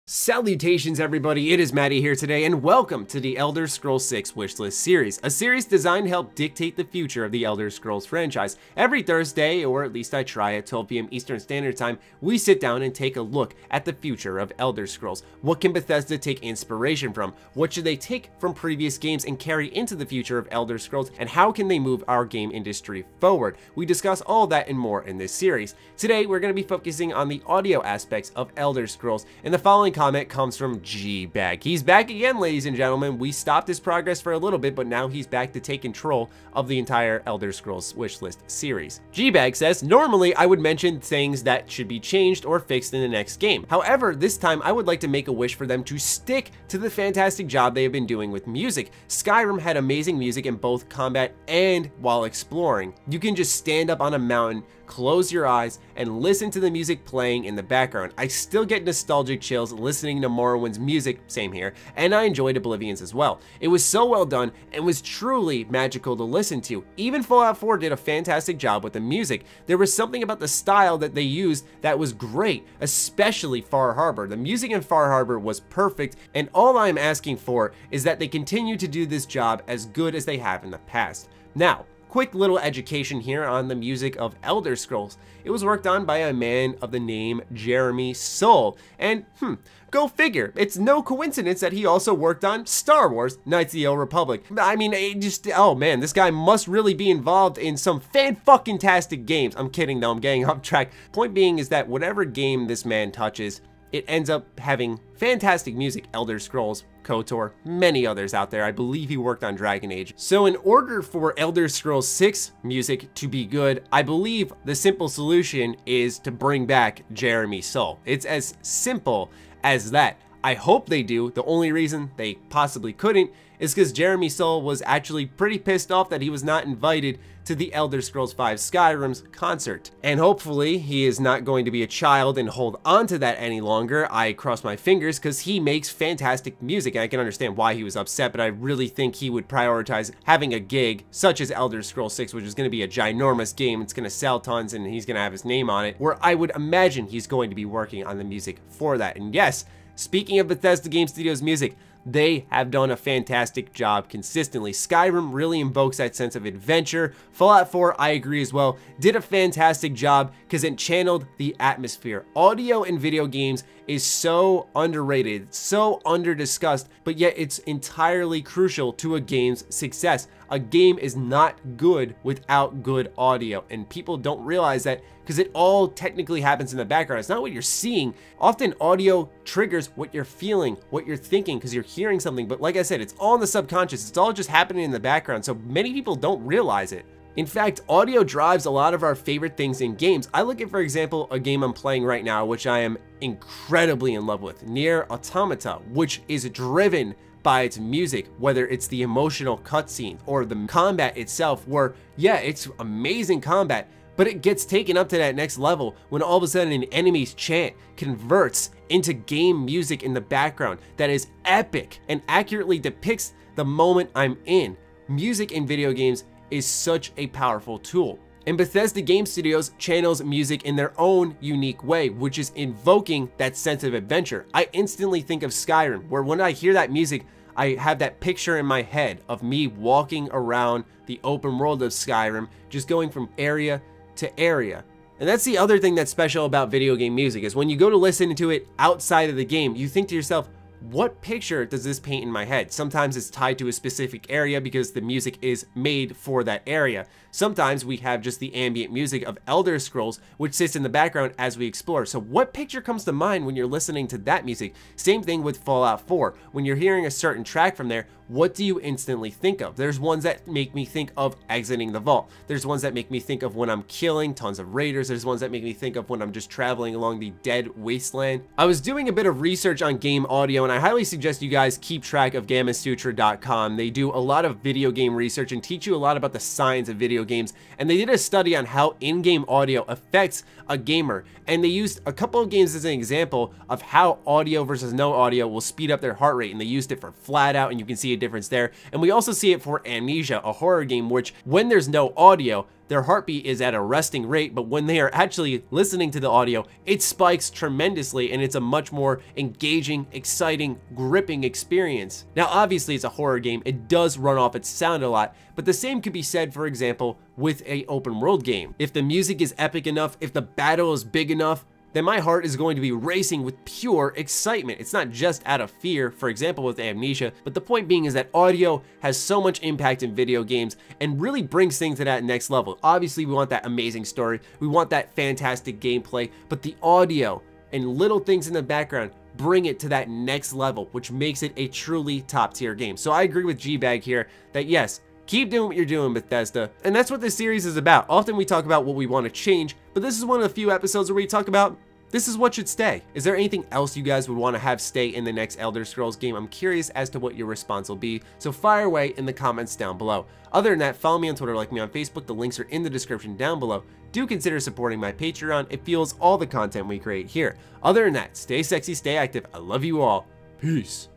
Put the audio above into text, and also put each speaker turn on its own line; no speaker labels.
Salutations everybody, it is Matty here today and welcome to the Elder Scrolls 6 Wishlist series, a series designed to help dictate the future of the Elder Scrolls franchise. Every Thursday, or at least I try at 12 PM Eastern Standard Time, we sit down and take a look at the future of Elder Scrolls. What can Bethesda take inspiration from? What should they take from previous games and carry into the future of Elder Scrolls? And how can they move our game industry forward? We discuss all that and more in this series. Today, we're going to be focusing on the audio aspects of Elder Scrolls, and the following comment comes from G-Bag. He's back again, ladies and gentlemen. We stopped his progress for a little bit, but now he's back to take control of the entire Elder Scrolls Wishlist series. G-Bag says, normally I would mention things that should be changed or fixed in the next game. However, this time I would like to make a wish for them to stick to the fantastic job they have been doing with music. Skyrim had amazing music in both combat and while exploring. You can just stand up on a mountain, close your eyes, and listen to the music playing in the background. I still get nostalgic chills listening to Morrowind's music, same here, and I enjoyed Oblivion's as well. It was so well done and was truly magical to listen to. Even Fallout 4 did a fantastic job with the music. There was something about the style that they used that was great, especially Far Harbor. The music in Far Harbor was perfect, and all I'm asking for is that they continue to do this job as good as they have in the past. Now, quick little education here on the music of Elder Scrolls. It was worked on by a man of the name Jeremy Soule, and go figure, it's no coincidence that he also worked on Star Wars: Knights of the Old Republic. I mean, oh man, this guy must really be involved in some fan-fucking-tastic games. I'm kidding though, I'm getting off track. Point being is that whatever game this man touches, it ends up having fantastic music. Elder Scrolls, KOTOR, many others out there. I believe he worked on Dragon Age. So in order for Elder Scrolls 6 music to be good, I believe the simple solution is to bring back Jeremy Soule. It's as simple as that. I hope they do. The only reason they possibly couldn't is because Jeremy Soule was actually pretty pissed off that he was not invited to the Elder Scrolls V Skyrim's concert. And hopefully he is not going to be a child and hold on to that any longer. I cross my fingers because he makes fantastic music and I can understand why he was upset, but I really think he would prioritize having a gig such as Elder Scrolls 6, which is going to be a ginormous game. It's going to sell tons and he's going to have his name on it, where I would imagine he's going to be working on the music for that. And yes, speaking of Bethesda Game Studios music, they have done a fantastic job consistently. Skyrim really invokes that sense of adventure. Fallout 4, I agree as well, did a fantastic job because it channeled the atmosphere. Audio in video games is so underrated, so under-discussed, but yet it's entirely crucial to a game's success. A game is not good without good audio, and people don't realize that because it all technically happens in the background. It's not what you're seeing. Often audio triggers what you're feeling, what you're thinking, because you're hearing something, but like I said, it's all in the subconscious. It's all just happening in the background, so many people don't realize it. In fact, audio drives a lot of our favorite things in games. I look at, for example, a game I'm playing right now, which I am incredibly in love with, Nier Automata, which is driven by its music, whether it's the emotional cutscenes or the combat itself, where, yeah, it's amazing combat, but it gets taken up to that next level when all of a sudden an enemy's chant converts into game music in the background that is epic and accurately depicts the moment I'm in. Music in video games is such a powerful tool. And Bethesda Game Studios channels music in their own unique way, which is invoking that sense of adventure. I instantly think of Skyrim, where when I hear that music, I have that picture in my head of me walking around the open world of Skyrim, just going from area to area. And that's the other thing that's special about video game music, is when you go to listen to it outside of the game, you think to yourself, what picture does this paint in my head? Sometimes it's tied to a specific area because the music is made for that area. Sometimes we have just the ambient music of Elder Scrolls, which sits in the background as we explore. So what picture comes to mind when you're listening to that music? Same thing with Fallout 4. When you're hearing a certain track from there, what do you instantly think of? There's ones that make me think of exiting the vault. There's ones that make me think of when I'm killing tons of raiders. There's ones that make me think of when I'm just traveling along the dead wasteland. I was doing a bit of research on game audio, and I highly suggest you guys keep track of gamasutra.com. They do a lot of video game research and teach you a lot about the science of video games, and they did a study on how in-game audio affects a gamer, and they used a couple of games as an example of how audio versus no audio will speed up their heart rate, and they used it for Flat Out, and you can see a difference there. And we also see it for Amnesia, a horror game which, when there's no audio, their heartbeat is at a resting rate, but when they are actually listening to the audio, it spikes tremendously and it's a much more engaging, exciting, gripping experience. Now, obviously it's a horror game, it does run off its sound a lot, but the same could be said, for example, with a open world game. If the music is epic enough, if the battle is big enough, then my heart is going to be racing with pure excitement. It's not just out of fear, for example with Amnesia, but the point being is that audio has so much impact in video games and really brings things to that next level. Obviously we want that amazing story, we want that fantastic gameplay, but the audio and little things in the background bring it to that next level, which makes it a truly top tier game. So I agree with G-Bag here that yes, keep doing what you're doing, Bethesda. And that's what this series is about. Often we talk about what we want to change, but this is one of the few episodes where we talk about this is what should stay. Is there anything else you guys would want to have stay in the next Elder Scrolls game? I'm curious as to what your response will be, so fire away in the comments down below. Other than that, follow me on Twitter, like me on Facebook, the links are in the description down below. Do consider supporting my Patreon, it fuels all the content we create here. Other than that, stay sexy, stay active, I love you all, peace.